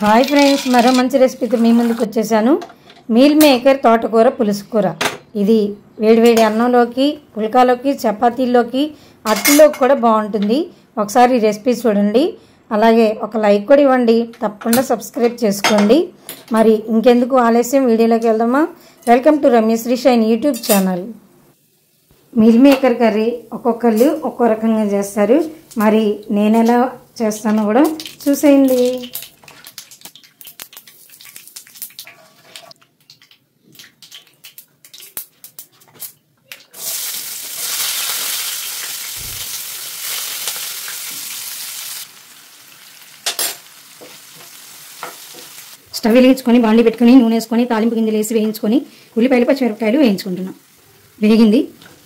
Hi friends, మరో మంచి రెసిపీతో మీ ముందుకు వచ్చేసాను. మీల్ మేకర్ తోటకూర పులుసు కూర. ఇది వేడివేడి అన్నంలోకి, పుల్కాలోకి, చపాతీల్లోకి, అట్లలోకి కూడా బాగుంటుంది. ఒకసారి ఈ రెసిపీ చూడండి. అలాగే ఒక లైక్ కూడా ఇవ్వండి. తప్పకుండా సబ్స్క్రైబ్ చేసుకోండి. మరి ఇంకెందుకు ఆలస్యం, వీడియోలోకి వెళ్దామా? Welcome to Ramyasri shine YouTube channel. Meal maker curry ఒక్కొక్కళ్ళు ఒక్కో రకంగా చేస్తారు. మరి నేను ఎలా చేస్తానో కూడా చూసేయండి. స్టవ్ వెలిగించుకొని బాండి పెట్టుకొని నూనె వేసుకొని తాలింపు గింజలు వేసి వేయించుకొని ఉల్లిపాయలు పచ్చిమిరపకాయలు వేయించుకుంటున్నాం. వేగింది.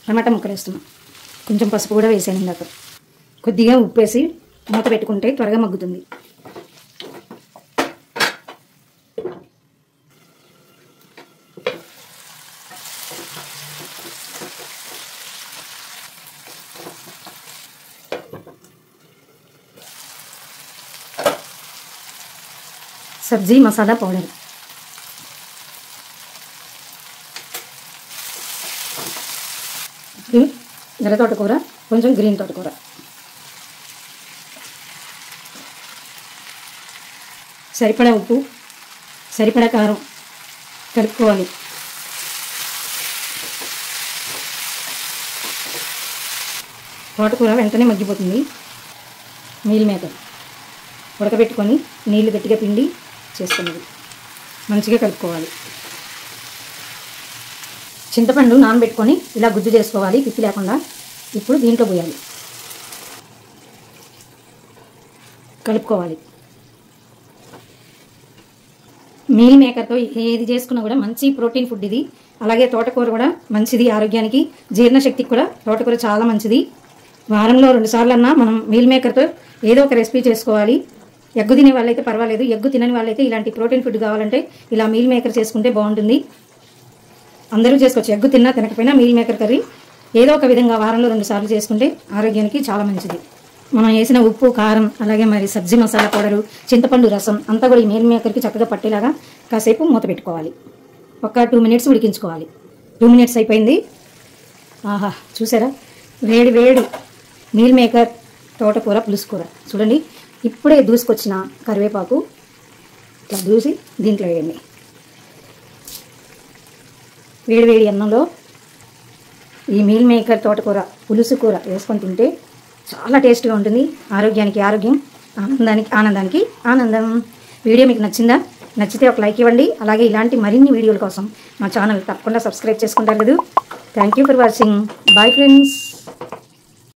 టమాటా ముక్కలు వేస్తున్నాం. కొంచెం పసుపు కూడా వేసాను. ఇందాక కొద్దిగా ఉప్పు వేసి మూత పెట్టుకుంటే త్వరగా మగ్గుతుంది. సబ్జీ మసాలా పౌడర్, ఎర్ర తోటకూర, కొంచెం గ్రీన్ తోటకూర, సరిపడా ఉప్పు, సరిపడా కారం కలుపుకోవాలి. తోటకూర వెంటనే మగ్గిపోతుంది. మీల్ మేకర్ ఉడకబెట్టుకొని నీళ్లు గట్టిగా పిండి చేసుకున్నది మంచిగా కలుపుకోవాలి. చింతపండు నానబెట్టుకొని ఇలా గుజ్జు చేసుకోవాలి, పిప్పి లేకుండా. ఇప్పుడు దీంట్లో పోయాలి, కలుపుకోవాలి. మీల్ మేకర్తో ఏది చేసుకున్నా కూడా మంచి ప్రోటీన్ ఫుడ్ ఇది. అలాగే తోటకూర కూడా మంచిది ఆరోగ్యానికి, జీర్ణశక్తికి కూడా తోటకూర చాలా మంచిది. వారంలో 2 సార్లు అన్నా మనం మీల్ మేకర్తో ఏదో ఒక రెసిపీ చేసుకోవాలి. ఎగ్గు తినే వాళ్ళైతే పర్వాలేదు, ఎగ్గు తినని వాళ్ళైతే ఇలాంటి ప్రోటీన్ ఫుడ్ కావాలంటే ఇలా మీల్ మేకర్ చేసుకుంటే బాగుంటుంది. అందరూ చేసుకోవచ్చు. ఎగ్గు తిన్నా తినకపోయినా మీల్ మేకర్ కర్రీ ఏదో ఒక విధంగా వారంలో 2 సార్లు చేసుకుంటే ఆరోగ్యానికి చాలా మంచిది. మనం వేసిన ఉప్పు, కారం, అలాగే మరి సబ్జీ మసాలా పౌడరు, చింతపండు రసం అంతా కూడా ఈ మీల్ మేకర్కి చక్కగా పట్టేలాగా కాసేపు మూత పెట్టుకోవాలి. ఒక 2 మినిట్స్ ఉడికించుకోవాలి. 2 మినిట్స్ అయిపోయింది. ఆహా, చూసారా? వేడి వేడి మీల్ మేకర్ తోటకూర పులుసు కూర చూడండి. ఇప్పుడే దూసుకొచ్చిన కరివేపాకు ఇట్లా దూసి దీంట్లో వేయండి. వేడివేడి అన్నంలో ఈ మీల్ మేకర్ తోటకూర పులుసు కూర వేసుకొని తింటే చాలా టేస్ట్గా ఉంటుంది. ఆరోగ్యానికి ఆరోగ్యం, ఆనందానికి ఆనందానికి ఆనందం. వీడియో మీకు నచ్చిందా? నచ్చితే ఒక లైక్ ఇవ్వండి. అలాగే ఇలాంటి మరిన్ని వీడియోల కోసం మా ఛానల్ తప్పకుండా సబ్స్క్రైబ్ చేసుకుంటారు కదా. Thank you for watching. Bye friends.